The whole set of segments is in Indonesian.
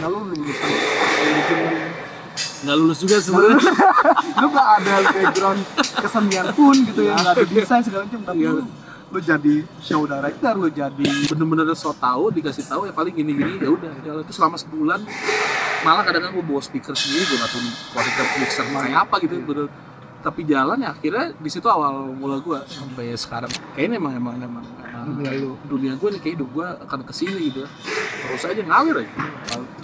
karena lu lulusan manajemen. Nggak lulus juga sebenarnya. Lu gak ada background kesenian pun gitu ya, gak ada desain segala macam, tapi lu jadi show director, lu jadi Bener-bener so tau, dikasih tahu ya paling gini-gini, ya udah jalan itu selama sebulan. Malah kadang-kadang gue bawa speaker sendiri, gue nggak tahu kualitas mixer kayak apa gitu, bener. Tapi jalan ya akhirnya di situ awal mula gue sampai sekarang. Kayaknya emang dunia gue nih, kayak hidup gue akan kesini gitu. Terus aja ngalir aja.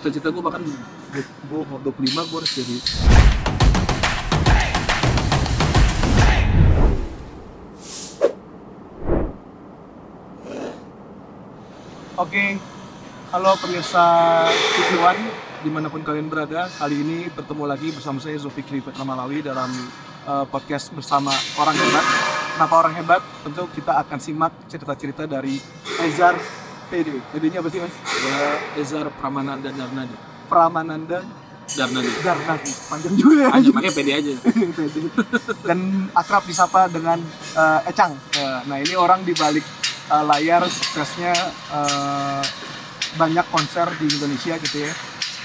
Cita-cita gue bahkan gue umur 25 gue harus jadi. Oke, halo pemirsa TV1 dimanapun kalian berada. Kali ini bertemu lagi bersama saya Zulfikri Putra Malawi dalam podcast bersama orang hebat. Kenapa orang hebat? Tentu kita akan simak cerita-cerita dari Ezar PD. PD-nya apa sih mas? Ezar Pramananda Darnadi. Pramananda Darnadi. Panjang juga ya. Aja pakai PD aja. PD. Dan akrab disapa dengan Ecang. Nah ini orang di balik layar suksesnya banyak konser di Indonesia gitu ya,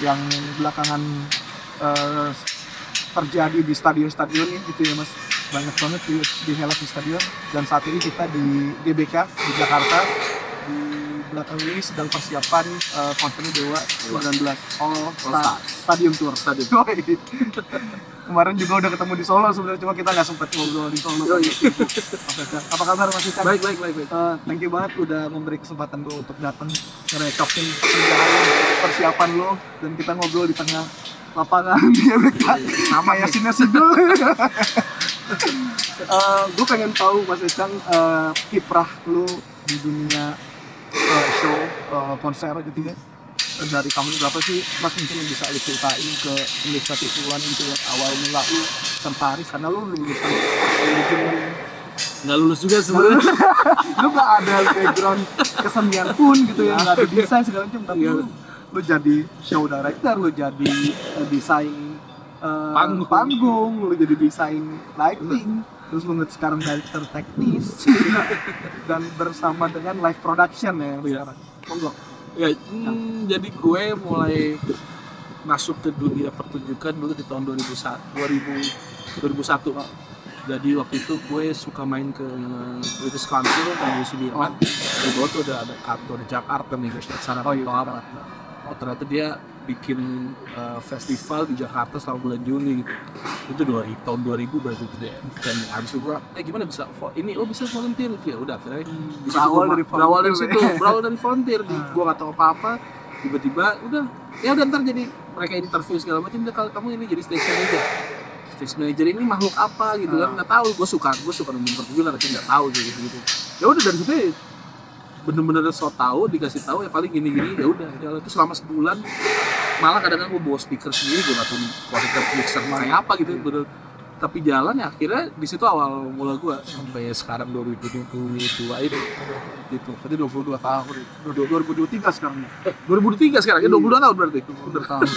yang belakangan terjadi di stadion-stadion gitu ya mas, banyak banget dihelat di stadion. Dan saat ini kita di GBK di Jakarta, di belakang ini sedang persiapan konser Dewa 19 Stadium Tour. Kemarin juga udah ketemu di Solo sebenarnya, cuma kita nggak sempat ngobrol di Solo. Apa kabar Mas Ican? Baik. Thank you banget udah memberi kesempatan gue untuk datang ngerecokin persiapan lo, dan kita ngobrol di tengah lapangan di GBK. Nama ya Sinesidul. Gue pengen tahu Mas Ican, kiprah lo di dunia show, konser gitu ya. Dari kamu berapa sih mas, mungkin yang bisa lu ceritain ke pemirsa TV1 gitu ya, awal mula lu tertarik karena lu lulusan manajemen. Nggak lulus juga sebenarnya. Lu gak ada background kesenian pun gitu ya, gak ada desain segala macam, tapi lu jadi show director, lu jadi desain panggung, lu jadi desain lighting, terus lu sekarang director teknis dan bersama dengan live production ya sekarang. Monggo. Ya, jadi gue mulai masuk ke dunia pertunjukan dulu di tahun 2001. Jadi waktu itu gue suka main ke British Council tahun 2009. Di bawah tuh ada kantor Jakarta nih, sana atau apa. Oh ternyata dia bikin festival di Jakarta selama bulan Juni gitu. Itu tahun 2000 berarti gitu ya. Dan abis itu gue, gimana bisa ini bisa volunteer gitu ya. Udah akhirnya berawal dari volunteer. Gue nggak tahu apa-apa, tiba-tiba udah ntar jadi mereka interview segala macam. Udah kalau kamu ini jadi stage manager ini makhluk apa gitu kan, nggak tahu. Gue suka nonton pertunjukan tapi nggak tahu gitu. Ya udah dari situ bener-bener so tau, dikasih tahu ya paling gini-gini, ya udah jalan itu selama sebulan. Malah kadang-kadang gue bawa speaker sendiri, gue nggak tahu kualitas mixer kayak apa gitu, bener. Tapi jalan ya akhirnya di situ awal mula gue sampai sekarang 2022 itu gitu. Berarti 22 tahun. 2023 sekarang. 2023 sekarang ya, 22 tahun berarti. 22 tahun.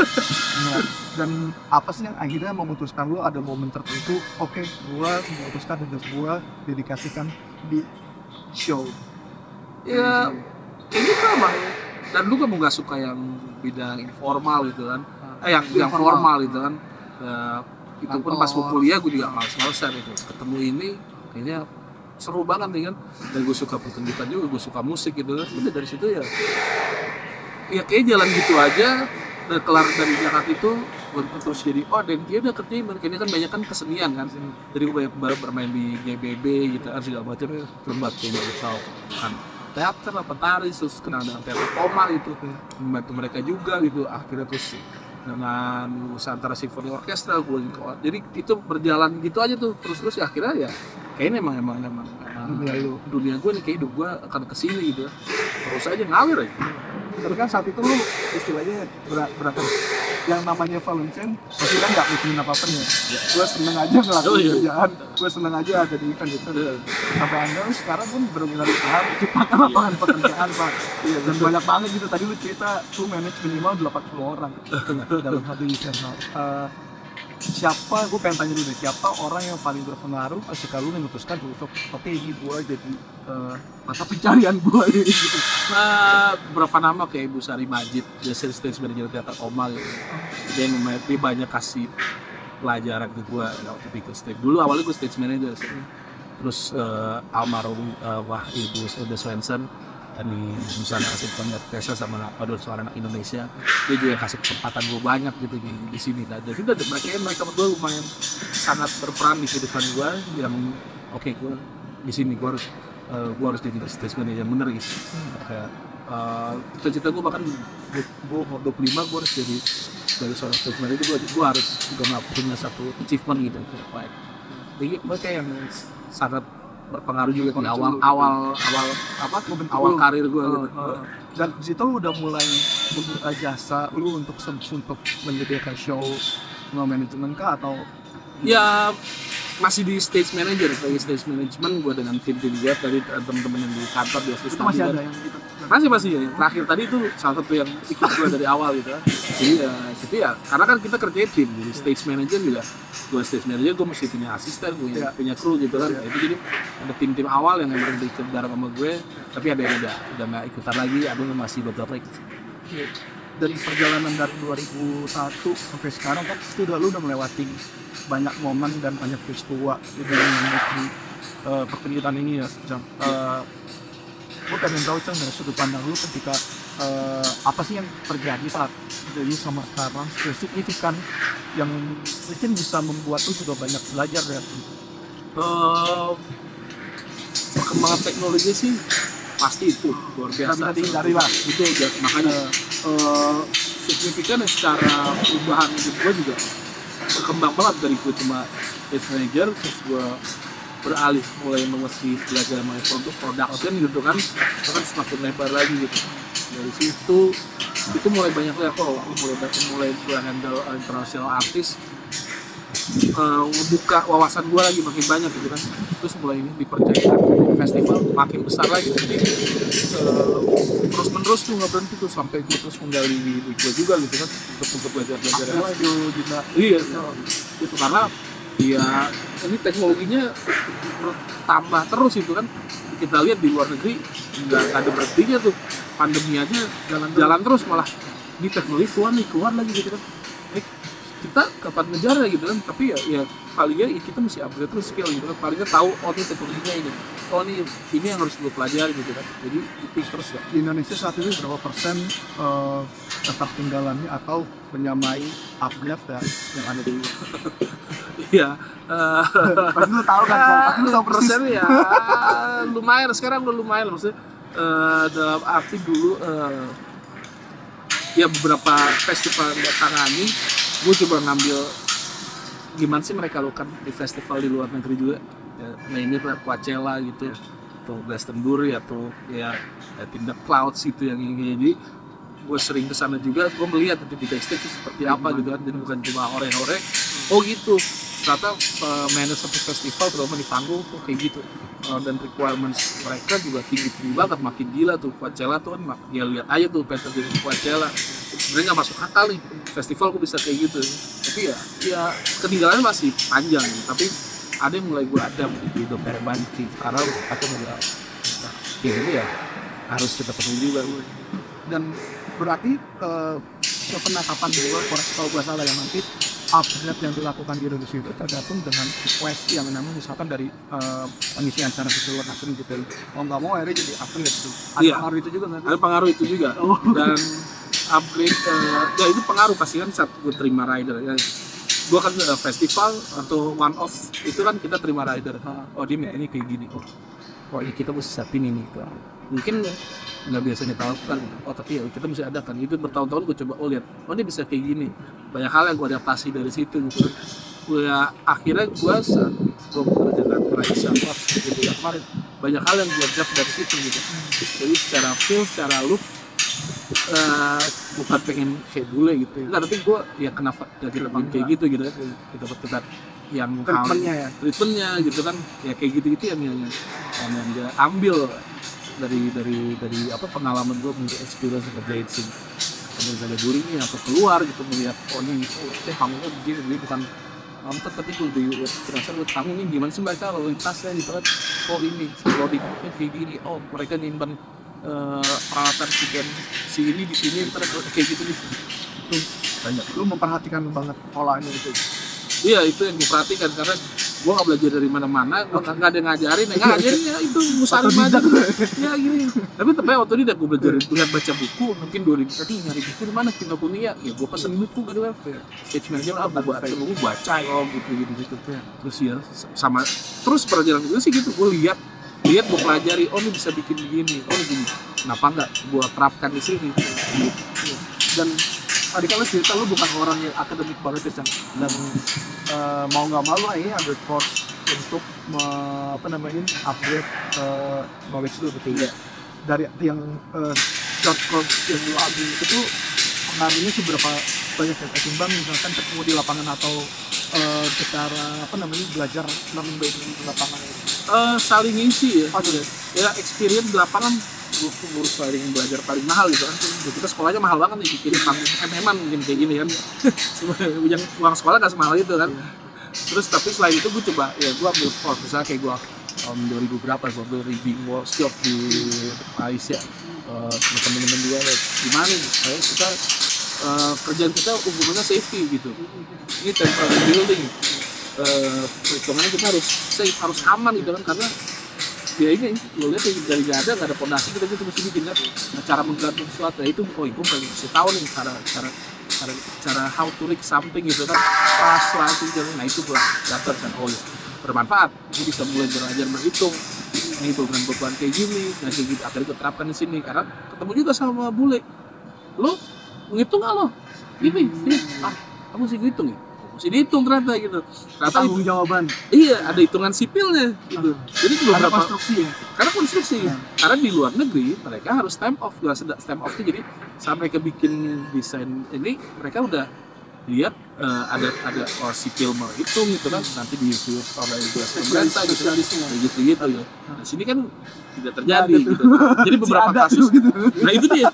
Dan apa sih yang akhirnya memutuskan lo ada momen tertentu, oke, gue memutuskan untuk gue dedikasikan di show. Ya ini kan emang, dan lu kan nggak suka yang bidang informal gitu kan, yang formal gitu kan. Itu pun pas mau kuliah gue juga males-malesan itu ketemu ini, kayaknya seru banget nih kan. Dan gue suka pertunjukan juga, gue suka musik gitu kan. Udah dari situ ya kayak jalan gitu aja. Dan kelar dari Jakarta itu gue terus jadi dan dia udah kerjain, kayaknya kan banyak kan kesenian kan. Jadi gue banyak bermain di GBB gitu kan, segala macam lembaga kan teater apa tari, terus kenal dengan teater koma gitu, membantu mereka juga gitu. Akhirnya terus dengan Nusantara Symphony Orchestra jadi itu berjalan gitu aja tuh terus ya. Akhirnya ya kayaknya emang dunia gue nih, kayak hidup gue akan kesini gitu, terus aja ngalir aja. Tapi kan saat itu lu istilahnya berapa yang namanya volunteer pasti kan nggak mikirin apa-apa ya. Gue seneng aja ngelakuin kerjaan, gue seneng aja ada di event gitu. Sampai anda sekarang pun benar-benar usaha menciptakan lapangan pekerjaan pak. Dan banyak banget gitu. Tadi lu cerita lu manage minimal 80 orang dalam satu event. siapa, gue pengen tanya dulu deh, siapa orang yang paling berpengaruh ketika lu memutuskan untuk oke ini gue jadi mata pencarian gue gitu. Berapa nama kayak Ibu Sari Majid, dia stage manager teater Oma gitu. Dia banyak kasih pelajaran ke gue waktu bikin stage. Dulu awalnya gue stage manager sih. Terus almarhum Ibu Uda Swensen dan di Busana kasih pengertian sama Paduan Suara Anak Indonesia, dia juga kasih kesempatan gue banyak gitu di sini. Nah, jadi mereka berdua lumayan sangat berperan di kehidupan gue yang oke, gue di sini gue harus jadi stage manager bener gitu. Kayak cita-cita gue bahkan gue 25 gue harus jadi sebagai seorang stage manager, gue harus juga punya satu achievement gitu. Jadi gue kayak yang sangat berpengaruh juga di awal karir gue gitu. Dan di situ lu udah mulai membuka jasa lu untuk menyediakan show manajemen kah atau ya masih di stage manager, sebagai stage management gue dengan tim gue dari teman-teman yang di kantor di office itu masih ada yang gitu? Masih ya. Terakhir tadi itu salah satu yang ikut gue dari awal gitu kan. Jadi situ ya karena kan kita kerja tim, jadi stage manager juga gue stage manager, gue mesti punya asisten, punya kru gitu kan. Itu jadi ada tim-tim awal yang emang ikut bareng sama gue, tapi ada yang udah nggak ikutan lagi, ada yang masih beberapa ikut. Dan perjalanan dari 2001 sampai sekarang kan itu lu udah melewati banyak momen dan banyak peristiwa di dalam industri pertunjukan ini ya. Gue pengen tahu Cang dari sudut pandang lu ketika apa sih yang terjadi saat dari sama sekarang signifikan yang mungkin bisa membuat lu juga banyak belajar dari perkembangan teknologi sih pasti itu luar biasa. Dari lah itu makanya signifikan secara perubahan hidup gue juga berkembang banget dari gue cuma stage manager, terus gue beralih mulai mesti belajar mengenai production gitu kan, itu kan semakin lebar lagi gitu. Dari situ itu mulai banyak level, mulai gue handle international artis, membuka wawasan gue lagi makin banyak gitu kan. Terus mulai dipercayakan festival makin besar lagi, jadi terus menerus tuh nggak berhenti tuh sampai gue terus menggali di gue juga gitu kan untuk belajar juga. Iya itu karena ya ini teknologinya tambah terus itu kan. Kita lihat di luar negeri nggak ada berhentinya tuh, pandemi aja jalan terus, malah ini teknologi keluar lagi gitu kan. Kita kapan ngejar ya gitu kan, tapi ya palingnya kita mesti upgrade terus skill gitu kan, palingnya tahu ini teknologinya ini yang harus gue pelajari gitu kan. Jadi itu terus ya. Di Indonesia saat ini berapa persen tetap tinggalannya atau menyamai upgrade ya yang ada di luar? Iya. Pasti lu tahu kan, pasti lu tahu persis. Ya lumayan, sekarang udah lumayan maksudnya dalam arti dulu ya beberapa festival tangani gue coba ngambil gimana sih mereka lakukan di festival di luar negeri juga ya, nah ini Coachella gitu atau Glastonbury atau ya Tindak Clouds itu yang ini. Jadi gue sering kesana juga, gue melihat di backstage seperti apa gitu kan, jadi bukan cuma ore-ore oh gitu, ternyata manage satu festival terutama di panggung tuh kayak gitu. Dan requirements mereka juga tinggi banget, makin gila tuh. Coachella tuh kan ya lihat aja tuh pattern di Coachella sebenarnya nggak masuk akal nih festival kok bisa kayak gitu, tapi ya ketinggalannya masih panjang, tapi ada yang mulai gue ada di dompet banci karena aku nggak ini ya harus kita penuhi juga. Dan berarti penangkapan di luar koreksi kalau gue salah ya, nanti upgrade yang dilakukan di Indonesia itu tergantung dengan request yang namanya misalkan dari pengisi acara di luar negeri gitu. Mau nggak mau akhirnya jadi upgrade itu. Ada pengaruh itu juga nggak? Ada pengaruh itu juga. Dan upgrade ya itu pengaruh pasti kan saat gue terima rider ya. Gue kan festival atau one off itu kan kita terima rider. Oh dia mintanya kayak gini. Oh ini kita mesti siapin ini. Mungkin nggak biasanya kita lakukan. Oh tapi ya kita mesti ada kan. Itu bertahun-tahun gue coba lihat. Oh ini bisa kayak gini. Banyak hal yang gue adaptasi dari situ gitu. Gue akhirnya gue bekerja dengan Raisa gitu ya kemarin. Banyak hal yang gue adapt dari situ gitu. Jadi secara feel, secara look bukan pengen kayak bule gitu. Enggak, tapi gue ya kenapa gak kita bikin kayak gitu kan. Kita berketat yang treatmentnya gitu kan. Ya kayak gitu-gitu yang dia ambil dari apa pengalaman gue, mungkin experience kerjain sih. Misalnya durinya atau keluar gitu melihat oh ini panggungnya begini, bukan nonton tapi gue lebih penasaran kamu ini gimana sih mereka lalu lintasnya gitu kan. Oh ini loadingnya kayak gini, oh mereka nyimpan peralatan si ini di sini ntar kayak gitu gitu. Tuh banyak. Lu memperhatikan banget polanya itu. Iya itu yang gue perhatikan karena gue nggak belajar dari mana-mana, gue nggak ada ngajarin, ya itu musarim aja. Ya gini. Tapi waktu ini gue belajar lihat baca buku, mungkin 2000 tadi nyari buku di mana Kinokuniya, ya gue pesen buku gitu kan. Sketch manager gue baca gitu. Terus ya sama terus perjalanan itu sih gitu, gue lihat gue pelajari, oh ini bisa bikin begini, oh gini, kenapa nggak gue terapkan di sini gitu. Dan tadi kan lu cerita lu bukan orang yang akademik banget ya, Cang. Dan mau nggak mau ini ada course untuk upgrade knowledge lu gitu ya. Dari yang short course yang lu ambil itu tuh pengaruhnya seberapa banyak ya, ketimbang misalkan ketemu di lapangan atau secara belajar learning by doing di lapangan itu. Saling ngisi ya. Aduh deh. Ya experience di lapangan gue paling belajar paling mahal gitu kan. Kita sekolahnya mahal banget nih, bikin panggung MM-an mungkin kayak gini kan. Yang uang sekolah nggak semahal itu kan. Terus tapi selain itu gue coba ya gue ambil course misalnya kayak gue tahun 2000 berapa gue ambil rigging workshop di Malaysia. Teman-teman gue gimana nih kita kerjaan kita hubungannya safety gitu. Ini temporary building. Perhitungannya kita harus safe, harus aman gitu kan, karena ya ini lo lihat dari nggak ada fondasi kita gitu mesti bikin kan. Nah, cara menggantung sesuatu itu gue pengen kasih tahu nih cara how to rig something gitu kan, pas langsung jalan. Nah itu gue dapat kan, oh ya bermanfaat, gue bisa mulai belajar berhitung ini beban kayak gini, nah kayak gitu akhirnya gue terapkan di sini. Karena ketemu juga sama bule, lo ngitung nggak lo ini kamu sih ngitung ya, mesti dihitung ternyata gitu. Ternyata tanggung jawaban. Iya, ada hitungan sipilnya gitu. Jadi ada konstruksi ya. Karena konstruksi. Karena di luar negeri mereka harus stamp off. Stamp off itu jadi saat mereka bikin desain ini mereka udah lihat ada sipil mau hitung gitu kan, nanti di-review oleh pemerintah gitu ya. Nah, sini kan tidak terjadi gitu. Jadi beberapa kasus gitu. Nah itu dia.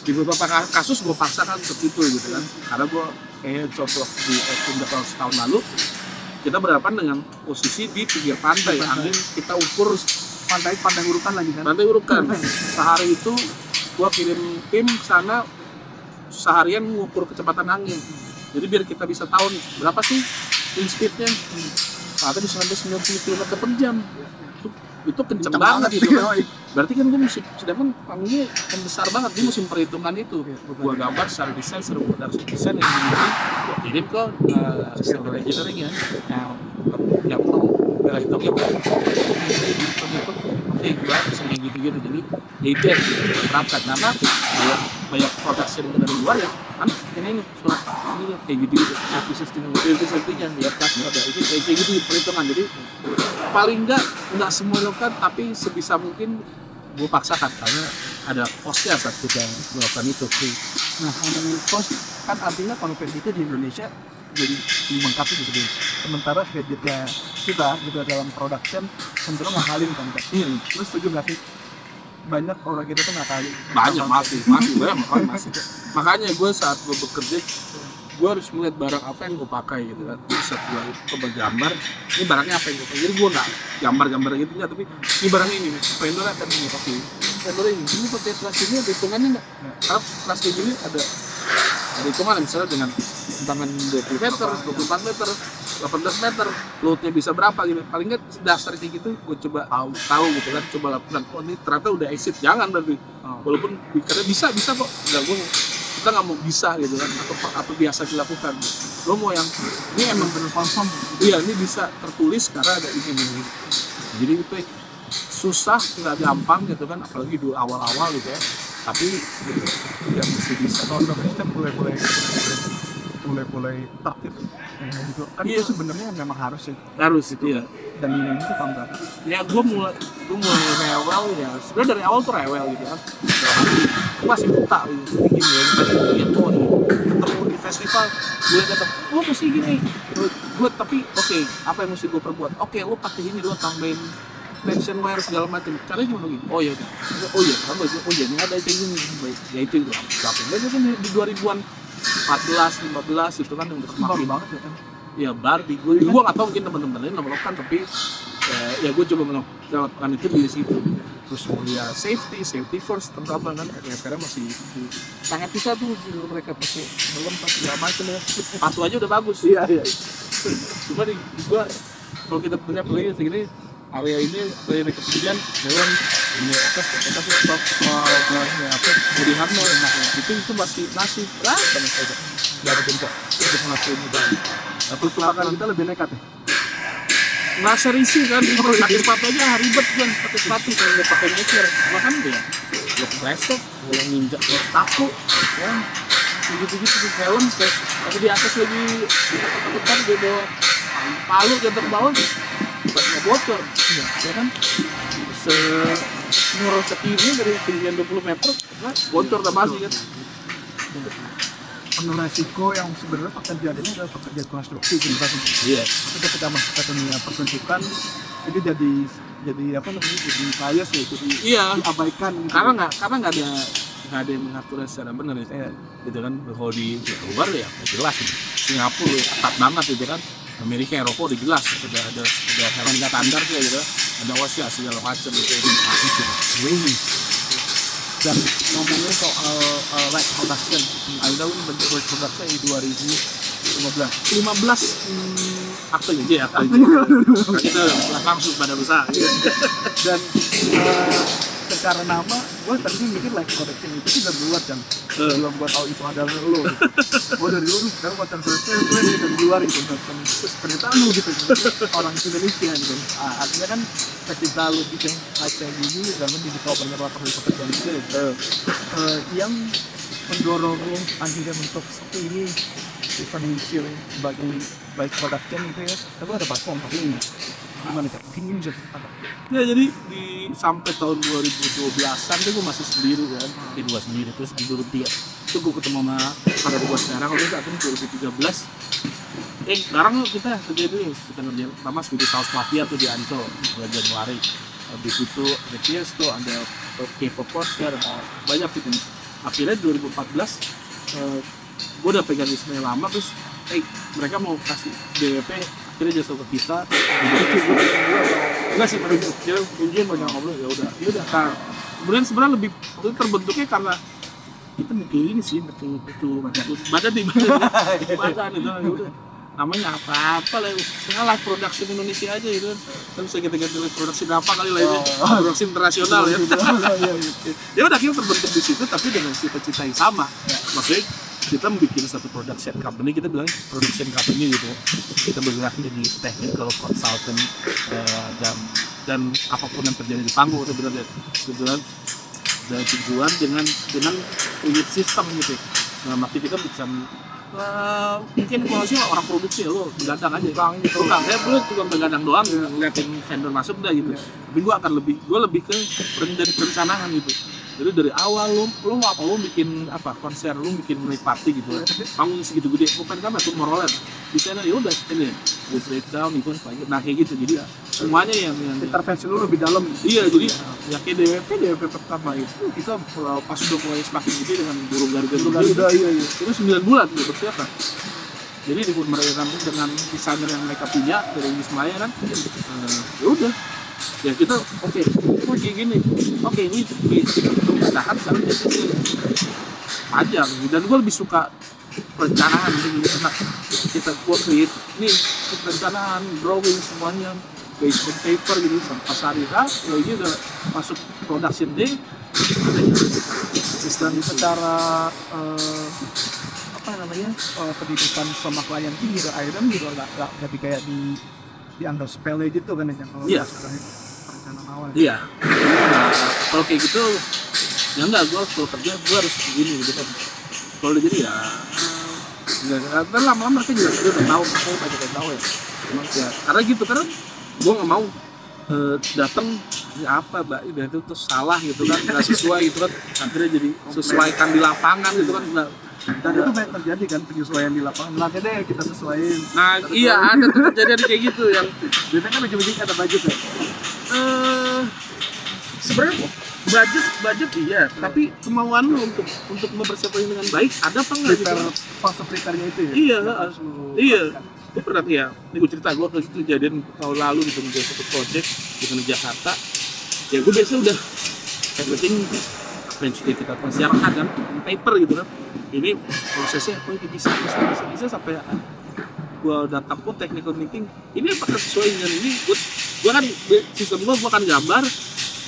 Di beberapa kasus gue paksakan seperti itu gitu kan. Karena gue kayak contoh di tahun lalu kita berhadapan dengan posisi di pinggir pantai. Angin kita ukur pantai urukan lagi kan. Pantai urukan. Sehari itu gue kirim tim ke sana seharian mengukur kecepatan angin. Jadi biar kita bisa tahu nih berapa sih wind speednya. Ternyata bisa sampai 90 km per jam. Itu kenceng banget gitu kan. Berarti kan gue mesti, sedangkan panggungnya kan besar banget, dia mesti memperhitungkan itu. Gue gambar secara desain, secara produksi desain yang begini, gue kirim ke civil engineering ya. Yang hitungnya oke, gue bisa kayak gitu-gitu. Jadi ya itu yang diterapkan. Karena banyak produksi dari luar ya kan ini surat ini kayak gitu-gitu. Safety-nya ya pas ada itu kayak gitu perhitungan. Jadi paling nggak semua lakukan, tapi sebisa mungkin gue paksakan karena ada cost-nya saat kita melakukan itu. Nah, ngomongin cost kan artinya kalau kita di Indonesia jadi melengkapi gitu. Sementara gadgetnya kita gitu dalam production cenderung ngakalin kan. Terus setuju nggak sih? Banyak orang kita tuh ngakalin. Banyak masih banyak masih. Makanya gue saat gue bekerja gue harus melihat barang apa yang gue pakai gitu kan. Saat gue coba gambar, ini barangnya apa yang gue pakai. Jadi gue nggak gambar gitu nggak, tapi ini barang ini nih. Vendor akan ini pakai. Vendor ini pakai kelas ini ada hitungannya nggak? Kalau kelas kayak gini ada hitungan misalnya dengan tangan 20 meter, 24 meter, 18 meter, loadnya bisa berapa gitu. Paling nggak dasar kayak gitu gue coba tahu gitu kan, coba lakukan. Oh ini ternyata udah exit, jangan berarti. Walaupun karena bisa kok. Enggak, kita nggak mau bisa gitu kan, atau biasa dilakukan. Lo mau yang ini emang benar confirm. Iya, ini bisa tertulis karena ada ini. Jadi itu susah, nggak gampang gitu kan, apalagi dulu awal-awal gitu ya. Tapi gitu, ya mesti bisa. Kalau kita mulai taktif gitu kan. Iya. Itu sebenarnya memang harus sih. Harus itu ya. Dan ini itu tahun berapa? Ya gue mulai rewel ya. Sebenarnya dari awal tuh rewel gitu kan. Gue masih buta gitu. Gini ya, ketemu di festival, gue kata, lo mesti gini. Gue tapi oke, apa yang mesti gue perbuat? Oke, lo pakai ini, lo tambahin tension wire segala macam. Caranya gimana gitu? Oh iya, ini ada yang gini. Ya itu berapa? Banyak kan di 2000-an 14, 15 itu kan udah semakin banget ya kan. ya Barbie gue nggak tahu mungkin teman-teman lain melakukan, tapi ya gue coba melakukan itu di situ. Terus ya safety first terutama kan, ya sekarang masih sangat bisa tuh mereka pakai helm pakai segala macam ya, sepatu aja udah bagus. Iya. Cuma di gua kalau kita punya play segini area ini play kemudian jalan ini atas stop apa body harness itu masih berapa nih saja nggak ada bentuk untuk ngelakuin itu. Tapi Pelanggan kita lebih nekat ya. ngerasa risih kan, pakai sepatu aja ribet kan, pakai sepatu kalau nggak pakai nyetir, makan dia lo kresek, lo nginjak taku, ya gitu helm, tapi di atas lagi ditekan dia bawa palu jatuh ke bawah, nggak bocor, ya kan, murah segini dari ketinggian 20 meter, bocor udah masih kan. Penuh resiko yang sebenarnya pekerjaan ini adalah pekerjaan konstruksi sebenarnya. Iya. Tapi ketika masuk ke dunia pertunjukan itu jadi apa namanya, jadi bias ya, jadi diabaikan gitu. Karena nggak ada yang mengaturnya secara benar ya. Gitu kan, kalau di luar ya jelas. Singapura ketat banget gitu kan. Amerika, Eropa udah jelas, ada helm standar gitu, ada OSHA segala macam gitu. Dan ngomongin soal light production, Anda ini bentuk light production di 2015 akte aja ya, kita langsung pada besar dan secara nama gue tadinya mikir light production itu tidak buat kan, belum gue tahu itu adalah lo, gue dari dulu sekarang buat transfer gue dari luar itu, ternyata lu gitu, orang Indonesia gitu. Artinya kan ketika lu bikin light kayak gini dan lu dibawa banyak latar pekerjaan gitu, yang mendorong lu akhirnya untuk seperti ini financial sebagai light production gitu ya, tapi ada platform tapi ini gimana kan? Mungkin jadi apa? Ya jadi sampai tahun 2012an tuh gue masih sendiri kan, gue sendiri terus di 2003 itu gue ketemu sama saudara gue sekarang, waktu itu 2013 sekarang kita kerja dulu, kita ngerjain pertama studi South Mafia tuh di Ancol bulan Januari. Habis itu ada Tiesto, ada K-pop poster, banyak gitu. Akhirnya 2014 gue udah pegang Ismail lama, terus mereka mau kasih DWP, akhirnya jasa ke kita. Enggak sih, pada dia ujian banyak ngobrol, ya udah. Kemudian sebenarnya lebih itu terbentuknya karena kita mikir ini sih, betul badan itu ya udah. Namanya apa lah, live production Indonesia aja gitu kan. Terus kita ganti live production apa kali lah ini, produksi internasional ya. Ya udah kita terbentuk di situ, tapi dengan cita-cita yang sama. Maksudnya kita membuat satu production company, kita bilang production company gitu. Kita bergerak jadi technical consultant dan apapun yang terjadi di panggung itu benar dan tujuan dengan create system gitu. Nah, makanya kita bisa mungkin kalau sih orang produksi ya lo begadang aja tukang saya belum tukang begadang doang ngeliatin vendor masuk udah gitu, tapi gue lebih ke dari perencanaan gitu. Jadi dari awal lo apa lo bikin apa konser, lo bikin night party gitu, panggung segitu gede bukan kan tuh morolet di sana ya udah ini gue breakdown itu nah kayak gitu. Jadi semuanya yang intervensi lu lebih dalam. Iya, jadi ya kayak DWP pertama itu kita pas udah mulai semakin gede dengan burung Garuda iya. itu 9 bulan udah persiapan. Jadi mereka dengan desainer yang mereka punya dari Wismaya kan, ya udah ya kita oke kayak gini, oke ini tahan sekarang jadi panjang. Dan gue lebih suka perencanaan gitu, karena kita create nih perencanaan, drawing semuanya based on paper gitu sampai hari lagi udah masuk production day Dan secara apa namanya pendidikan sama klien tinggi dan akhirnya juga nggak jadi kayak dianggap sepele gitu kan ya kalau perencanaan awal. Iya. Kalau kayak gitu ya enggak, gue kalau kerja gue harus begini gitu kan. Kalau udah jadi ya nggak lama-lama mereka juga sudah tahu, saya banyak yang tahu ya. Emang ya karena gitu, karena gue nggak mau datang ya apa mbak itu terus salah gitu kan, nggak sesuai gitu kan, akhirnya jadi sesuaikan di lapangan gitu kan. Dan itu banyak terjadi kan penyesuaian di lapangan. Nanti deh kita sesuaiin. Nah iya ada tuh kejadian kayak gitu yang biasanya kan ujung-ujungnya ada budget ya. Sebenarnya budget iya, tapi kemauan lu untuk mempersiapkan dengan baik ada apa enggak gitu? Fase prekarnya itu ya. Iya. gue pernah ya, ini gue cerita, gue ke kejadian tahun lalu gitu, gue satu project di Jakarta. Ya gue biasa udah everything apa yang sudah kita persiapkan kan, paper gitu kan. Ini prosesnya, oh ini bisa sampai gue datang pun technical meeting. Ini apakah sesuai dengan ini? Gue kan sistem gue akan gambar.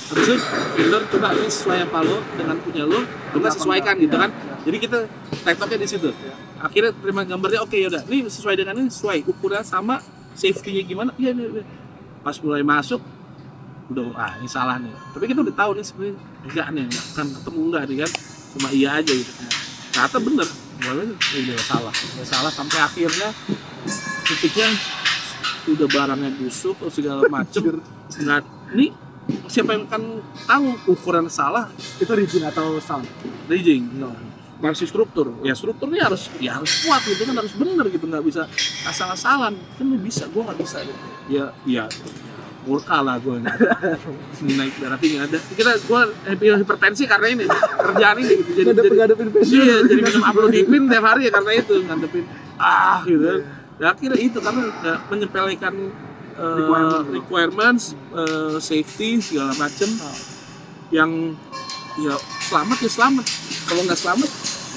Habis itu vendor coba ini sesuai apa lo dengan punya lo sesuaikan gitu kan. Jadi kita tektonya di situ. Akhirnya terima gambarnya, oke yaudah, ini sesuai dengan ini, sesuai ukuran sama, safety-nya gimana? Iya. Pas mulai masuk, udah ini salah nih. Tapi kita udah tahu nih sebenarnya enggak nih, akan ketemu enggak nih kan, cuma iya aja gitu. Ternyata bener, udah salah sampai akhirnya titiknya udah barangnya busuk atau segala macem. Nggak, ini siapa yang akan tahu ukuran salah? Itu rigid atau sound? Rigid, no. Masih struktur, ya strukturnya harus kuat gitu kan, harus bener gitu, nggak bisa asal-asalan kan. Gue nggak bisa gitu. Ya murka lah gue naik darah tinggi ada. Gue hipertensi karena ini kerjaan ini gitu. Jadi minum amlodipin tiap hari ya karena itu ngadepin gitu. Ya akhirnya itu karena menyepelekan requirements, safety segala macem yang ya selamat. Kalau nggak selamat,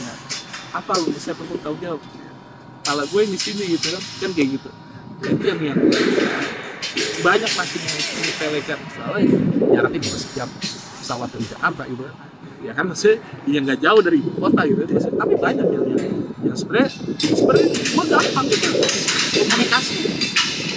ya apa lu bisa perlu tahu jawab? Kalau gue di sini gitu kan kayak gitu. Itu yang banyak masih menyepelekan soalnya jaraknya cuma sejam pesawat dari Jakarta gitu. Ya kan maksudnya yang nggak jauh dari ibu kota gitu. Tapi banyak yang sebenarnya gue gampang gitu komunikasi.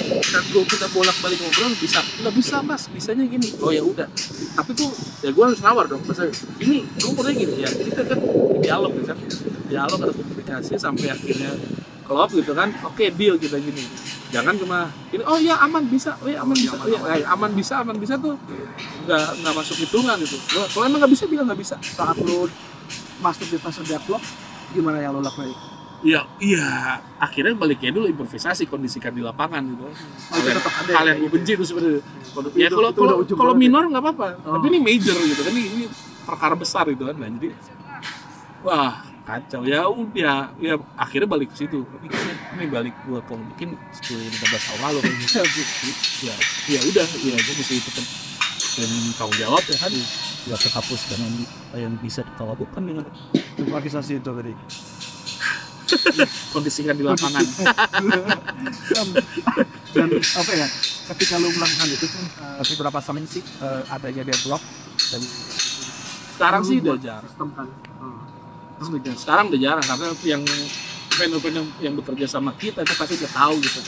Dan kita bolak-balik ngobrol nggak bisa mas, bisanya gini. Oh ya udah. Tapi tuh ya gue harus nawar dong. Masa ini rumusnya gini ya. Kita kan dialog kan. Dialog ada komunikasi sampai akhirnya klop gitu kan. Oke, deal kita gini. Jangan cuma ini. Oh ya aman bisa. Oh ya aman bisa. Oh, ya aman bisa tuh nggak masuk hitungan gitu. Kalau emang nggak bisa bilang nggak bisa. Saat lu masuk di fase deadlock, gimana yang lu lakuin? Iya, akhirnya baliknya dulu improvisasi, kondisikan di lapangan gitu. Hal yang gue benci itu sebenarnya. Ya kalau minor nggak apa-apa, tapi ini major gitu kan, ini perkara besar gitu kan. Nah, jadi wah kacau ya udah ya akhirnya balik ke situ. Ini balik gue kalau bikin 10-15 tahun lalu ya udah ya gue mesti ikutin dan tanggung jawab ya kan. Ya terhapus dengan apa yang bisa kita lakukan dengan improvisasi itu tadi. Kondisikan di lapangan. Dan apa ya, ketika lu melakukan itu tapi berapa saling sih adanya deadlock dan sekarang sih udah jarang. Sekarang udah jarang karena yang vendor-vendor yang bekerja sama kita itu pasti udah tahu gitu.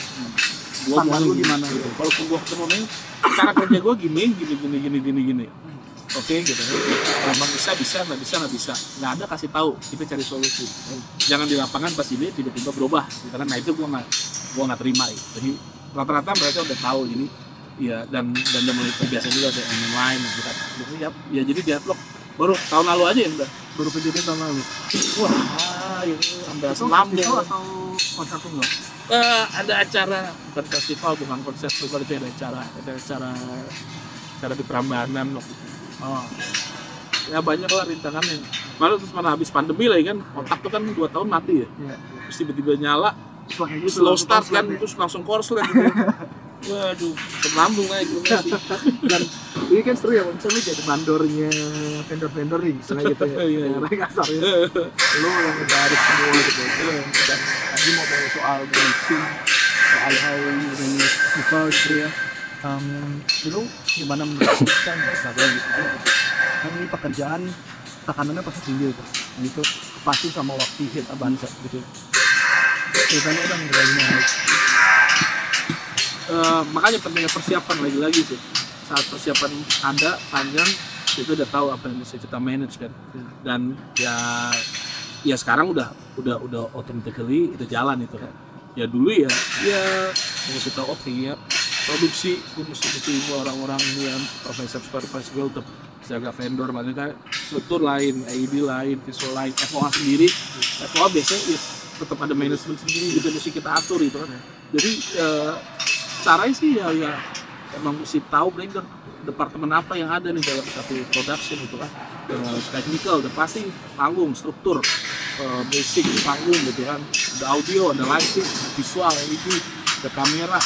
Gua mau gimana gitu. Kalau gua ketemu nih, cara kerja gua gini. Oke gitu. Emang bisa, nggak bisa. Nggak ada kasih tahu, kita cari solusi. Jangan di lapangan pas ini tiba-tiba berubah. Karena nah itu gua nggak terima. Jadi rata-rata mereka udah tahu ini. Ya dan udah mulai terbiasa juga ada yang lain gitu. Ya jadi deadlock baru tahun lalu aja ya udah. Baru kejadian tahun lalu. Wah, itu sampai senam deh. Atau konser tunggal? Ada acara bukan festival, bukan konser tunggal, itu ada acara di Prambanan loh. Oh. Ya banyak lah rintangannya. Malah terus mana habis pandemi lah kan, otak tuh kan 2 tahun mati ya. Terus tiba-tiba nyala, slow start kan, terus langsung korslet gitu. Waduh, lambung naik gitu. Dan ini kan seru ya, misalnya jadi mandornya vendor-vendor nih, misalnya gitu ya. Iya. Kasar ya. Lu yang ngegaris semua gitu. Dan tadi mau bahas soal mixing, soal how ini gitu ya. Lu gimana menjelaskan sebagai gitu? Kan ini pekerjaan tekanannya pasti tinggi gitu. Itu pasti sama waktu hit abansa gitu. Ceritanya udah ngerjainnya. Makanya pentingnya persiapan lagi-lagi sih. Saat persiapan ada panjang, itu udah tahu apa yang bisa kita manage kan. Dan ya sekarang udah automatically udah jalan itu kan. Ya dulu ya mesti tahu oke ya produksi, gue mesti orang-orang yang supervisor gue untuk jaga vendor, maksudnya struktur lain, ID lain, visual lain, FOA sendiri. FOA biasanya ya, tetap ada manajemen sendiri gitu, mesti kita atur gitu kan. Jadi caranya sih ya emang mesti tahu breakdown departemen apa yang ada nih dalam satu production gitu kan. Technical udah pasti, panggung, struktur, basic panggung gitu kan, ada audio, ada lighting, ada visual, LED, ada kamera,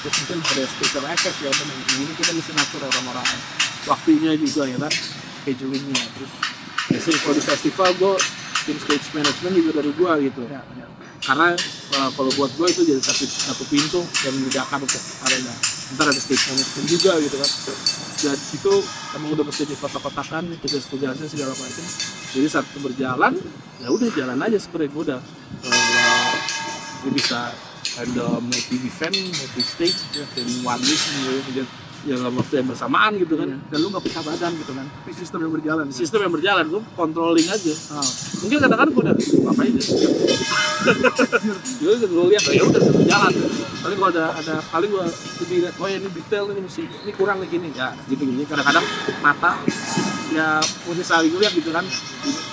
terus mungkin ada special effect ya, ini kita mesti ngatur orang-orang waktunya juga ya kan, schedulingnya. Terus biasanya kalau di festival gue tim stage management juga dari gue gitu, karena kalau buat gue itu jadi satu pintu yang memudahkan untuk arena. Ntar ada stage management juga gitu kan, dari situ emang udah mesti dikotak-kotakan tugas-tugasnya segala macam. Jadi saat itu berjalan ya udah jalan aja sebenarnya. Gue udah gue bisa handle multi event, multi stage dan one week gitu, ya dalam waktu yang bersamaan gitu kan. Dan lu nggak pecah badan gitu kan, tapi sistem yang berjalan. Sistem yang berjalan, gue controlling aja. Mungkin kadang-kadang gue udah ngapain aja. Gue lihat ya udah berjalan. Paling gue ada paling gue lebih lihat, oh ya ini detail ini mesti ini kurang nih gini ya gitu. Kadang-kadang mata ya mesti saling lihat gitu kan.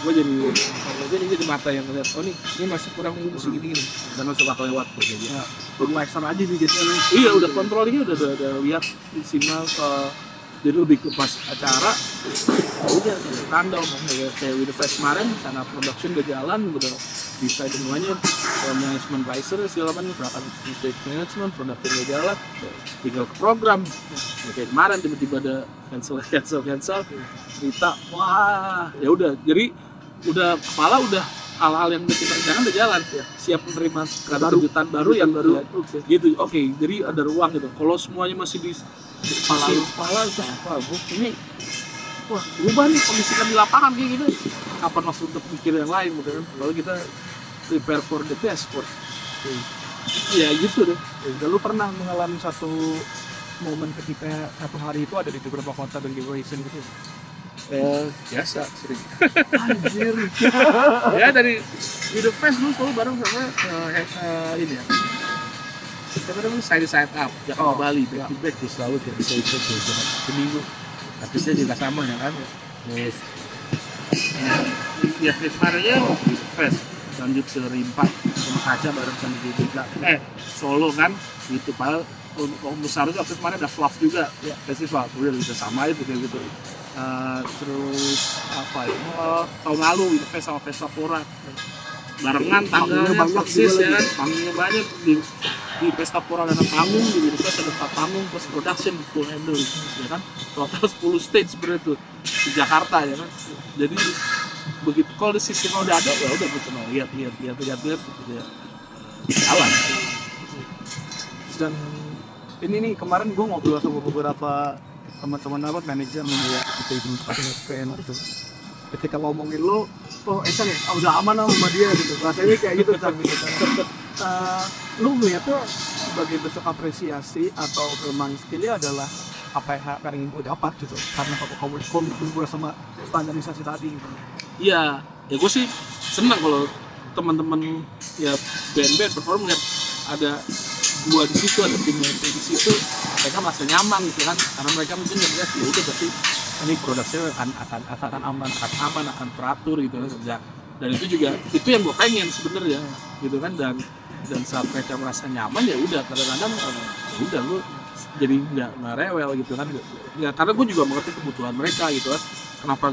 Gue jadi mata yang ngeliat, oh ini masih kurang, ini mesti gini dan langsung bakal lewat tuh jadi ya Udah sama aja nih jadinya. iya udah controllingnya udah lihat sinyal jadi lebih ke pas acara udah random kayak with the fest kemarin, sana production udah jalan, udah bisa semuanya, management advisor segala macam, peralatan stage management, production udah jalan, tinggal ke program. Kayak kemarin tiba-tiba ada cancel cerita, wah ya udah, jadi udah kepala udah hal-hal yang udah kita rencanakan udah jalan, siap menerima kejutan baru yang baru gitu. Oke, jadi ada ruang gitu. Kalau semuanya masih di kepala itu ini wah berubah nih kondisikan di lapangan kayak gitu, kapan waktu untuk mikir yang lain gitu kan. Kalau kita prepare for the best first, ya gitu deh. Dan lu pernah mengalami satu momen ketika satu hari itu ada di beberapa kota dan generation gitu? Biasa sering. Anjir. Ya dari the fest dulu selalu bareng sama ini ya. Kita namanya side up, Jakarta Bali, back to back terus selalu kayak bisa ikut ke minggu. Tapi saya juga sama ya kan. Terus ya kemarinnya di fest lanjut ke Rimpa sama Kaca bareng sama GBK. Solo kan gitu. Padahal besar itu waktu kemarin ada Fluff juga ya, festival udah bisa sama itu kayak gitu. Terus apa ya, tahun lalu Winfest sama Festapora barengan tanggalnya persis ya kan, panggungnya banyak di Festapora ada panggung, di Winfest ada 4 panggung plus production full handle ya kan, total 10 stage sebenarnya tuh di Jakarta ya kan. Jadi begitu kalau di sistem udah ada ya udah gue cuma lihat gitu ya jalan. Dan ini nih kemarin gue ngobrol sama beberapa teman-teman manajer ya gitu. Ketika ngomongin lo, Esan ya, udah aman sama dia gitu. Rasanya kayak gitu Esan gitu. Lu melihatnya sebagai bentuk apresiasi atau memang skillnya adalah apa yang ingin gue dapat gitu. Karena komitmen gue sama standarisasi tadi gitu. Iya, ya gue sih senang kalau teman-teman ya band-band perform lihat ada gua di situ, ada timnya di situ, mereka merasa nyaman gitu kan, karena mereka mungkin ngeliat ya udah berarti ini produksinya akan aman, akan teratur gitu kan. Dan itu juga itu yang gua pengen sebenarnya gitu kan. Dan saat mereka merasa nyaman ya udah, kadang-kadang ya udah lu jadi nggak rewel gitu kan ya, karena gua juga mengerti kebutuhan mereka gitu kan. Kenapa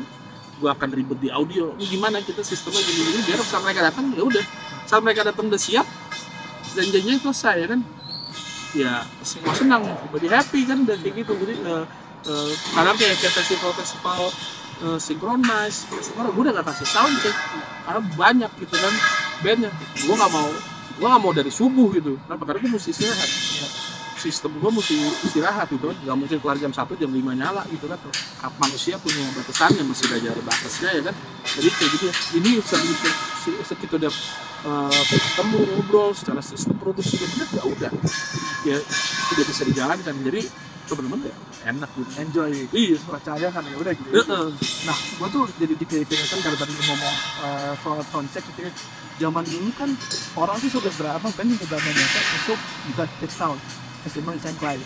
gua akan ribet di audio, ini gimana kita sistemnya gini biar saat mereka datang ya udah, saat mereka datang udah siap dan janjinya selesai ya kan, ya semua senang, everybody happy kan, dan kayak gitu. Jadi kadang kayak festival synchronize, gue udah gak kasih sound check karena banyak gitu kan bandnya. Gue nggak mau dari subuh gitu, kenapa? Karena gue mesti istirahat, sistem gue mesti istirahat gitu kan, nggak mungkin kelar jam 1 jam 5 nyala gitu kan. Manusia punya batasannya, mesti belajar batasnya ya kan. Jadi kayak gitu ya, ini kita udah ketemu ngobrol secara sistem produksi ya udah ya udah bisa dijalankan. Jadi teman-teman ya enak gitu, enjoy, iya percaya kan ya udah gitu. Nah gue tuh jadi dipikirkan karena tadi ngomong soal soundcheck gitu ya. Zaman dulu kan orang tuh sudah berapa band yang udah nyata untuk bisa take sound meskipun desain klien.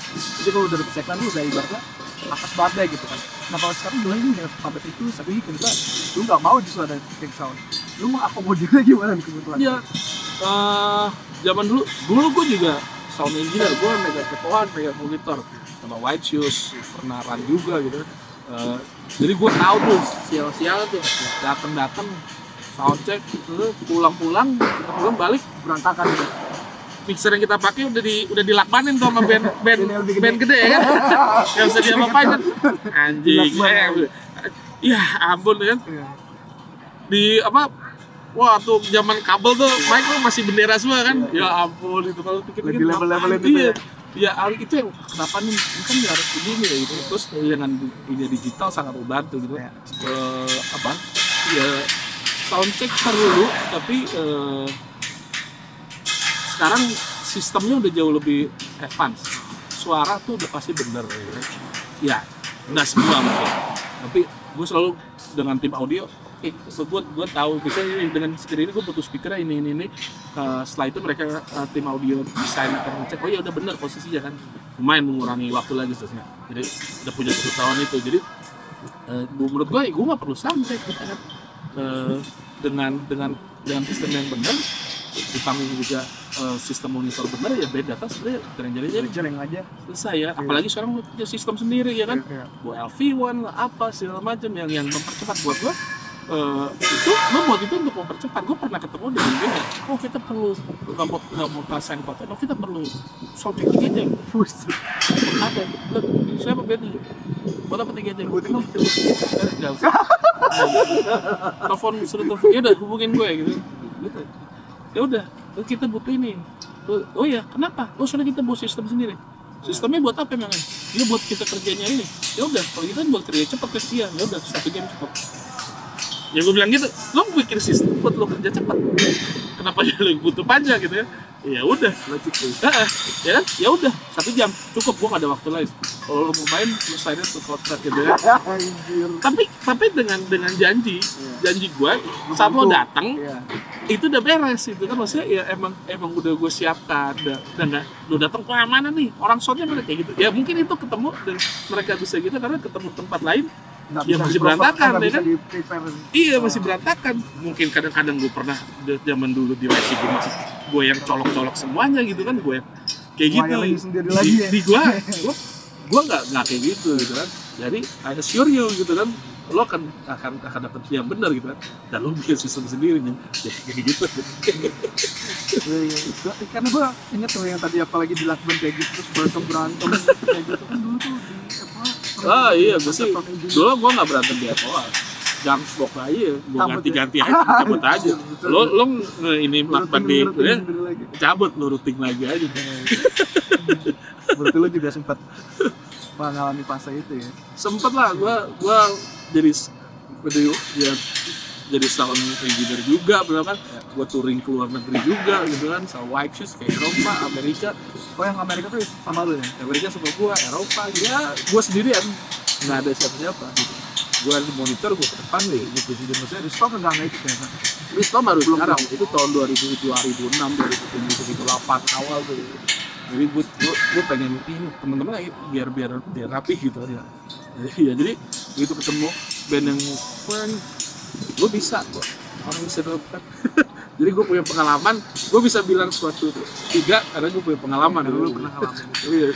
Jadi kalau udah dapet segmen lu udah ibaratnya atas badai gitu kan. Nah kalau sekarang dulu ini dengan padat itu tapi kita lu nggak mau justru ada take sound, lu mau akomodirnya gimana nih kebutuhan? Iya, zaman dulu gue juga sound engineer, gue megang F1, megang monitor sama White Shoes, pernah run juga gitu. Jadi gue tahu tuh sial-sial tuh datang soundcheck, terus pulang balik Berantakan gitu. mixer yang kita pakai udah dilakmanin tuh sama band gede ya kan. Yang bisa diapa-apain kan. Anjing. Ya ampun kan. Iya. Di apa? Wah tuh zaman kabel tuh mic tuh masih bendera semua kan. Ya ampun itu kalau pikir-pikir Label-labelin apaan, gitu iya. ya. Ya itu yang kenapa nih kan harus begini ya gitu. Terus dengan dunia digital sangat membantu gitu. Iya. Apa? Ya soundcheck perlu tapi sekarang sistemnya udah jauh lebih advance. Suara tuh udah pasti bener gitu. Ya, nggak semua mungkin. Tapi gue selalu dengan tim audio, gue tahu bisa dengan speaker ini gue butuh speakernya ini. Setelah itu mereka tim audio desain akan ngecek, oh ya udah bener posisinya kan. Lumayan mengurangi waktu lagi seterusnya. Jadi udah punya pengetahuan itu. Jadi menurut gue nggak perlu soundcheck gitu kan. Dengan sistem yang benar ditanggung juga sistem monitor benar ya beda kan sebenarnya Jering aja. selesai ya. Apalagi sekarang lu punya sistem sendiri ya kan. Iya. Buat LV1 lah apa segala macam yang mempercepat buat gua itu lo buat itu untuk mempercepat. Gue pernah ketemu dengan dia, oh kita perlu nggak mau pasain konten, oh kita perlu soundcheck aja. Ada, siapa bandnya? Buat apa tiga aja? Nggak usah. Telepon suruh telepon, ya udah hubungin gue gitu. Ya udah, kita butuh ini. Oh ya, kenapa? Oh soalnya kita buat sistem sendiri. Sistemnya buat apa emangnya? Ya buat kita kerjanya ini. Ya udah, kalau kita buat kerja cepat kesian. Ya udah, 1 jam cepat. Ya gue bilang gitu, lo bikin sistem buat lo kerja cepat. Kenapa ya lo butuh panjang gitu ya? Ya udah, ya kan? Ya udah, 1 jam cukup. Gue gak ada waktu lain. Kalau lo mau main, selesainya tuh kontrak gitu ya. Tapi dengan janji gue saat lo datang itu udah beres itu kan, maksudnya ya emang udah gue siapkan, udah datang ke mana nih orang soundnya mana kayak gitu. Ya mungkin itu ketemu dan mereka bisa gitu karena ketemu tempat lain. Ya masih berantakan ya kan? Iya masih berantakan. Mungkin kadang-kadang gue pernah zaman dulu di YC gue yang colok-colok semuanya gitu kan, gue yang kayak gitu. Di gue nggak kayak gitu kan. Jadi I assure you gitu kan, lo akan dapat yang benar gitu kan. Dan lo bikin sistem sendiri nih. Jadi kayak gitu. Karena gue inget tuh yang tadi apalagi di lakban kayak gitu terus berantem kayak gitu kan dulu tuh di Iya, gue sih dulu gue nggak berantem di FOA, Gamsbox aja, gue ganti-ganti aja, cabut aja. Lo ini lakban di, cabut lo routing lagi aja. Berarti lo juga sempat mengalami fase itu ya? Sempet lah, gue jadi sound engineer juga, bener kan? Gue touring ke luar negeri juga, gitu kan? Sama White Shoes kayak Eropa, Amerika. Oh yang Amerika tuh sama lo ya? Amerika sama gue, Eropa, ya gue sendirian, nggak ada siapa-siapa. Gitu. Gue di monitor, gue ke depan deh, gitu. Jadi maksudnya Ristom nggak ikut ya? Ristom baru sekarang, itu tahun 2006, 2007, 2008 awal tuh. Jadi gue pengen ini teman-teman lagi biar rapi gitu ya. Jadi begitu ketemu band yang gue bisa kok, orang bisa dapat. Jadi gue punya pengalaman, gue bisa bilang suatu tiga karena gue punya pengalaman. Dulu pernah ngalamin itu.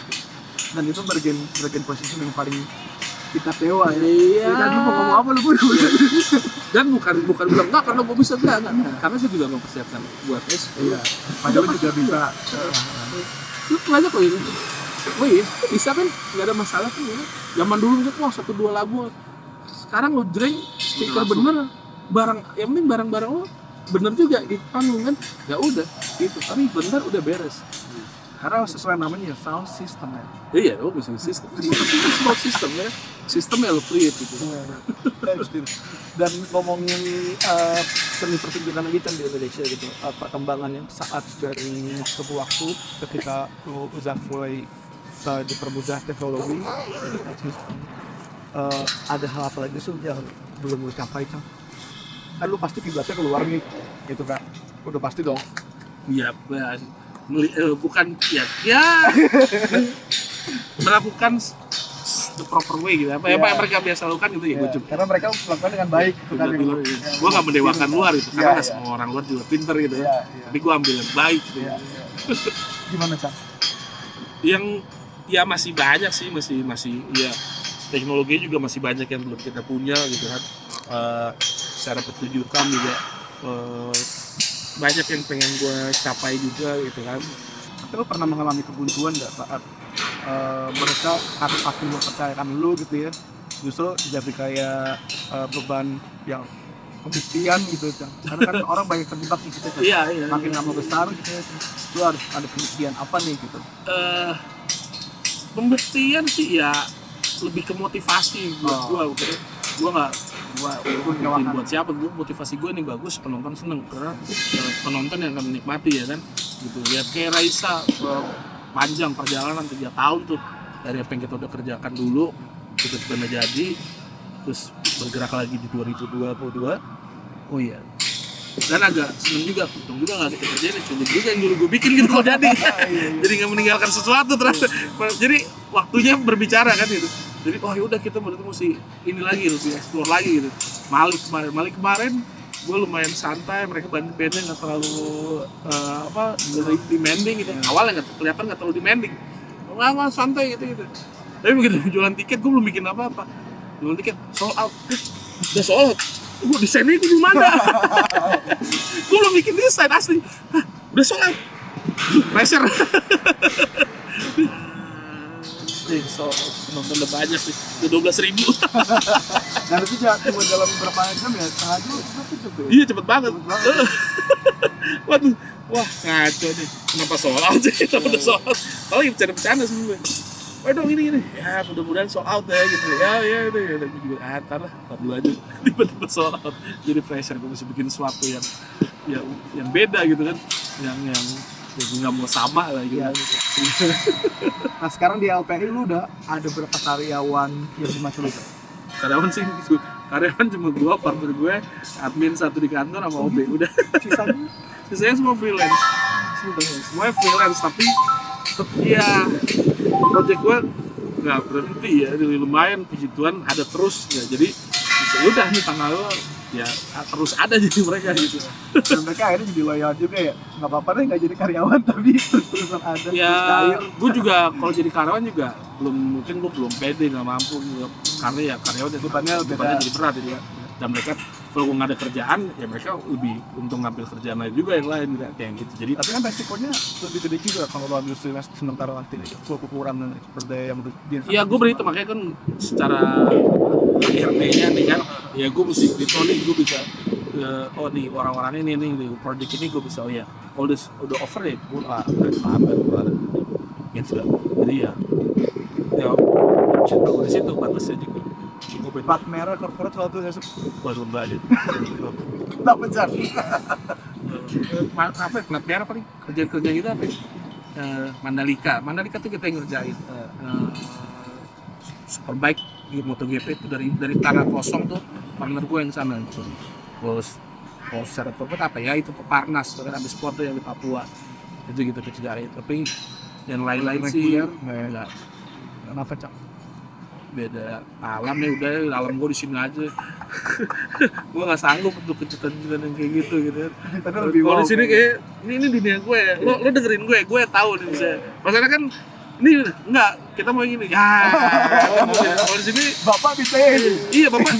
Dan itu bagian posisi yang paling kita tewa ya. Iya. Tadi mau ngomong apa lu pun. Dan bukan bilang enggak karena gue bisa enggak. Karena saya juga mempersiapkan buat Iya. Padahal juga bisa. Lu banyak loh ini. Oh iya, bisa kan? Nggak ada masalah kan ya. Zaman dulu kan wah 1-2 lagu. Sekarang lo jreng speaker bener, yang penting barang-barang lo bener juga di panggung kan. Ya udah gitu. Tapi bener udah beres. Karena sesuai namanya sound system ya. Iya, lo bisa sistem. Smart system ya. Sistemnya lo create gitu. Dan ngomongin seni pertunjukan lagi kan di Indonesia gitu, perkembangannya saat dari sebuah waktu ketika lu udah mulai dipermudah teknologi, ada hal apa lagi sih yang belum lu capai kan lu pasti kiblatnya keluar nih gitu kan, udah pasti dong. Iya, bukan ya melakukan the proper way gitu, apa yang mereka biasa lakukan gitu ya. Karena mereka melakukan dengan baik gitu kan. Gue nggak mendewakan luar gitu, karena nggak semua orang luar juga pinter gitu. Tapi gue ambil yang baik gitu. Gimana Cak? Yang ya masih banyak sih, masih ya teknologi juga masih banyak yang belum kita punya gitu kan. Secara pertunjukan juga banyak yang pengen gue capai juga gitu kan. Tapi lo pernah mengalami kebuntuan nggak saat mereka makin mempercayakan lo gitu ya, justru jadi kayak beban yang pembuktian gitu kan, karena kan orang banyak terjebak di situ kan. Iya. Makin lama besar gitu ya, lo harus ada pembuktian apa nih gitu. Pembuktian sih ya lebih ke motivasi buat gue nggak bikin buat siapa, gue motivasi gue nih bagus, penonton seneng karena penonton yang akan menikmati ya kan gitu. Lihat kayak Raisa panjang perjalanan 3 tahun tuh dari apa yang kita udah kerjakan dulu kita udah jadi, terus bergerak lagi di 2022. Oh iya, dan agak seneng juga, untung juga nggak kita kerjain cuma juga yang dulu gue bikin gitu kok jadi jadi nggak meninggalkan sesuatu terus. Jadi waktunya berbicara kan gitu. Jadi yaudah kita berarti mesti ini lagi, lebih explore lagi gitu. Malik kemarin gue lumayan santai, mereka bandnya nggak terlalu demanding gitu. Awalnya nggak terlalu demanding, nggak santai gitu. Tapi begitu jualan tiket gue belum bikin apa-apa. Jualan tiket sold out, udah sold out. Gue desainnya gue belum ada. Gue belum bikin desain asli. Udah sold out. Pressure. Nonton udah banyak sih, udah 12.000. Dan itu cuma dalam beberapa jam ya, setengah jam itu. Iya cepet banget. Waduh, wah ngaco nih. Kenapa sold out sih? Kenapa udah sold out? Kalau lagi bercanda sebenernya. Waduh ini. Ya mudah-mudahan sold out ya gitu. Ya udah gue juga ntar lah, dulu aja. Tiba-tiba sold out. Jadi pressure, gue mesti bikin sesuatu yang beda gitu kan. Yang gue nggak mau sama lah gitu. Ya. Nah sekarang di LPI lu udah ada berapa karyawan yang dimaksud itu? Karyawan cuma 2, partner gue, admin 1 di kantor sama OB, udah. Sisanya semua freelance. Semuanya freelance, tapi ya project gue nggak berhenti ya, lumayan puji Tuhan ada terus ya. Jadi udah nih tanggal lo ya terus ada jadi mereka gitu. Dan mereka akhirnya jadi loyal juga ya, nggak apa-apa deh nggak jadi karyawan tapi terusan ada. Ya gue juga kalau jadi karyawan juga belum pede, nggak mampu juga. Karena ya karyawan itu bebannya jadi berat gitu ya. Dan mereka kalau nggak ada kerjaan ya mereka lebih untung ngambil kerjaan lain juga yang lain kayak gitu. Jadi tapi kan resikonya lebih gede juga kalau lo ambil freelance sementara nanti kekurangan berdaya yang ya gue berhitung, makanya kan secara RT-nya nih kan ya gue mesti nih gue bisa nih orang-orang ini nih project ini gue bisa udah over ya gue gitu. Jadi ya cinta gue di situ batasnya juga. Plat merah korporat waktu saya baru banget. Kenapa jadi? Apa plat merah paling kerja gitu apa? Mandalika tuh kita yang ngerjain. Superbike di MotoGP itu dari tanah kosong tuh partner gue yang sana gitu. Terus secara corporate apa ya itu Peparnas kan habis sport tuh yang di Papua itu gitu kerjain. Tapi yang lain-lain sih enggak. Kenapa cak? Beda alam ya udah, alam gue di sini aja. Gue nggak sanggup untuk kejutan-kejutan yang kayak gitu kalau di sini kayak ini dunia gue lo dengerin gue tahu nih misalnya maksudnya kan ini enggak kita mau gini ya kalau di sini bapak bisa iya bapak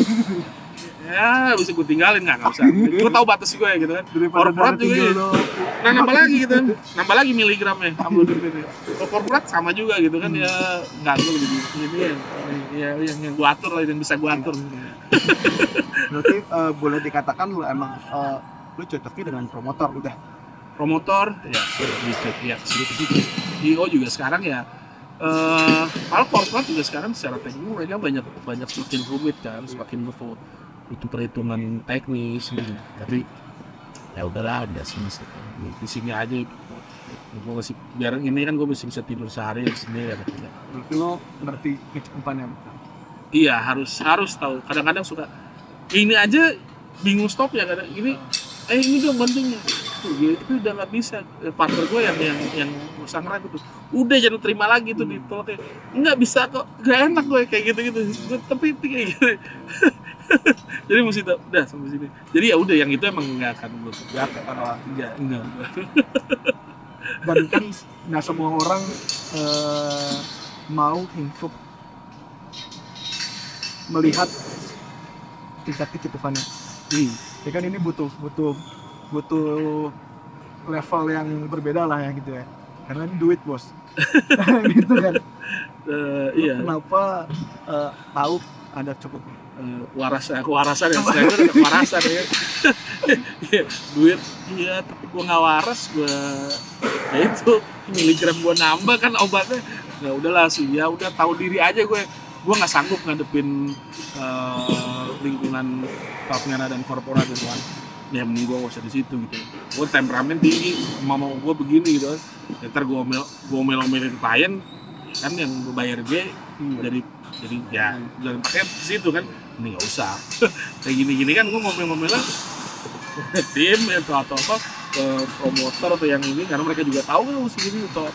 ya bisa gue tinggalin nggak usah, gue tahu batas gue gitu kan. Korporat juga gitu. Nah nambah lagi miligramnya kalau korporat sama juga gitu kan ya nggak gue lebih ini ya yang gue atur lah yang bisa gue atur. Berarti boleh dikatakan lu emang lu cocoknya dengan promotor ya sedikit IO juga sekarang ya. Kalau korporat juga sekarang secara teknik mereka banyak semakin rumit kan, semakin itu perhitungan teknis gitu. Tapi ya udahlah udah di sini aja gue masih biar ini kan gue masih bisa tidur sehari di sini ya. Berarti lo ngerti kecukupannya? Iya harus tahu. Kadang-kadang suka ini aja bingung stop ya kadang ini dong pentingnya tuh gitu, tapi udah nggak bisa. Partner gue yang usang ragu tuh udah jangan terima lagi tuh ditolak nggak bisa kok, gak enak gue kayak gitu gue tapi kayak gitu. Jadi mesti udah sampai sini. Jadi ya udah yang itu emang nggak akan gue kerjakan kalau enggak. Dan kan nggak semua orang mau untuk melihat tingkat kecukupannya. Ya kan ini butuh butuh level yang berbeda lah ya gitu ya, karena ini duit bos. Gitu kan. Iya. Kenapa tahu ada cukup kewarasan ya, saya itu kewarasan ya. Iya, duit iya, tapi gua nggak waras, gua ya itu miligram gua nambah kan obatnya. Ya udahlah sih, ya udah tahu diri aja gue nggak sanggup ngadepin lingkungan pengana dan korporat gitu kan. Ya mending gue nggak usah di situ gitu. Gue temperamen tinggi, mau gue begini gitu kan. Ya, ntar gue omel-omelin klien kan yang gue bayar dia jadi ya jangan pakai di situ kan. Ini nggak usah. Kayak gini-gini kan gue ngomel-ngomelan tim atau apa promotor atau yang ini, karena mereka juga tahu kan mesti gini atau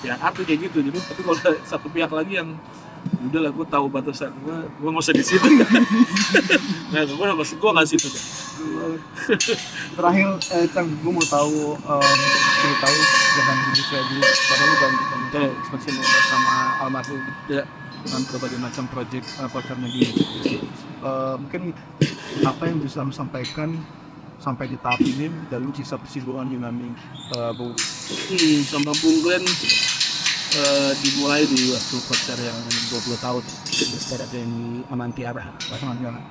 pihak arti kayak gitu. Jadi tapi kalau ada satu pihak lagi yang udahlah gue tahu batasan gue nggak usah di situ. Nah gue nggak situ deh. Terakhir Cang, gue mau tahu tahu dengan diri saya dulu, padahal lu bantu seperti sama almarhum ya dengan berbagai macam proyek podcast media. Mungkin apa yang bisa lu sampaikan sampai di tahap ini dari sisa persibukan dinamik Bung sama Bung Glenn dimulai di waktu konser yang 20 tahun konser yang Amantiara.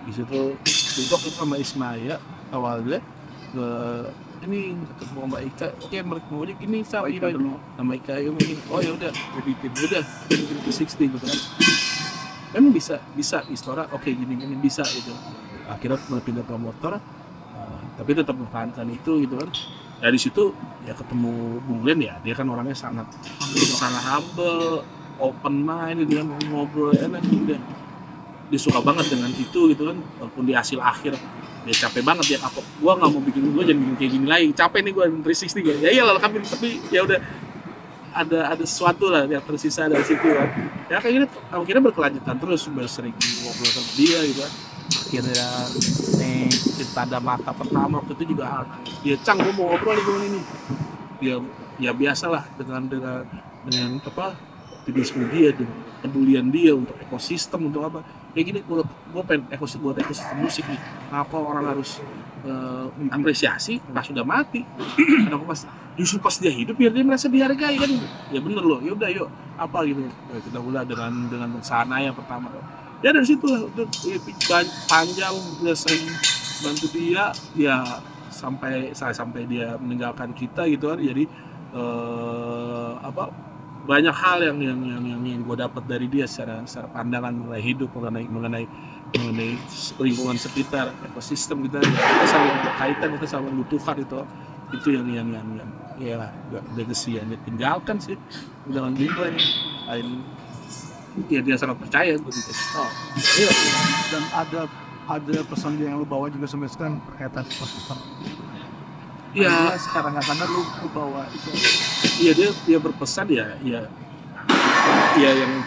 Di situ bentuk sama Ismaya awalnya ini ketemu Mbak Ika, oke mereka mau ini sama Ika dulu sama Ika ini, oh ya udah bikin ke 60 gitu kan. Memang bisa Istora, oke gini bisa gitu. Akhirnya pindah promotor, tapi tetap mempertahankan itu gitu kan. Dari situ ya ketemu Bung Glenn ya, dia kan orangnya sangat humble, open mind, dia ngobrol enak gitu. Dia suka banget dengan itu gitu kan, walaupun di hasil akhir dia capek banget ya, apa gua nggak mau bikin, gua jangan bikin kayak gini lagi, capek nih gua 360 ya iyalah tapi ya udah ada sesuatu lah yang tersisa dari situ kan. Ya kayak gini akhirnya berkelanjutan terus, sering ngobrol sama dia gitu kan. Akhirnya Cinta Ada Mata pertama waktu itu juga dia Cang gue mau ngobrol nih dia ya biasalah dengan apa aktivisme dia, dengan pedulian dia untuk ekosistem, untuk apa kayak gini. Gue pengen buat ekosistem musik nih, apa orang harus apresiasi pas sudah mati. Karena justru pas dia hidup biar dia merasa dihargai kan. Ya bener loh, yaudah yuk apa gitu. Kita mulai dengan sana yang pertama. Ya dari situ panjang udah sering bantu dia ya sampai dia meninggalkan kita gitu kan. Jadi banyak hal yang gue dapat dari dia secara pandangan mengenai hidup, mengenai lingkungan sekitar, ekosistem kita saling berkaitan, kita saling membutuhkan itu yang ya legacy yang ditinggalkan sih dengan dia lain. Ya dia sangat percaya gue gitu. Iya. Dan ada pesan yang lu bawa juga sampai sekarang berkaitan ekosistem. Iya. Sekarang nggak sadar lu bawa itu. Iya dia berpesan ya yang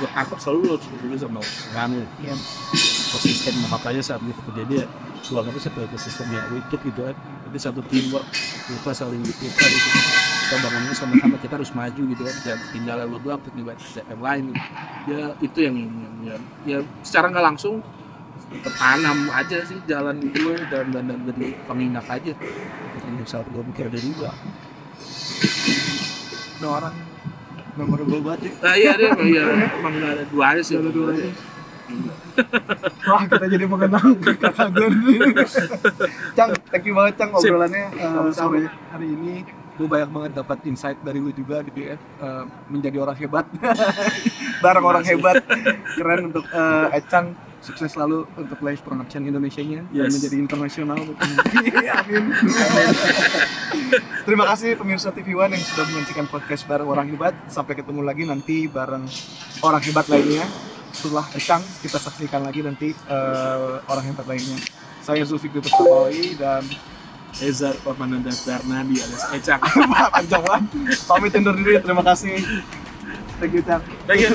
berkata selalu harus berbeda sama kamu. Iya. Ekosistem makanya saat itu terjadi ya keluarga satu ekosistem yang utuh gitu kan. Jadi satu teamwork, kita saling gitu. Kita bangunnya sama-sama, kita harus maju gitu kan, dan tinggal lu doang terlibat yang lain gitu. Ya itu yang secara nggak langsung tertanam aja sih jalan itu dan jadi pengingat aja. Misal gue mikir dari juga ada orang memorable banget. Nah iya emang ada dua aja sih. Wah kita jadi mengenang kakak Glenn. Cang, thank you banget Cang obrolannya sore hari ini. Gue banyak banget dapat insight dari lu juga gitu ya, menjadi orang hebat. Bareng orang hebat. Keren untuk Ecang, sukses selalu untuk live production Indonesianya dan menjadi internasional. Amin. Terima kasih pemirsa TV One yang sudah menyaksikan podcast bareng orang hebat. Sampai ketemu lagi nanti bareng orang hebat lainnya. Setelah Ecang kita saksikan lagi nanti orang hebat lainnya. Saya Zulfikri Pertapawi dan Ezar Permananda Bernadi alias Ecang. Panjang banget. Pamit undur diri. Terima kasih. Thank you Cang. Thank you.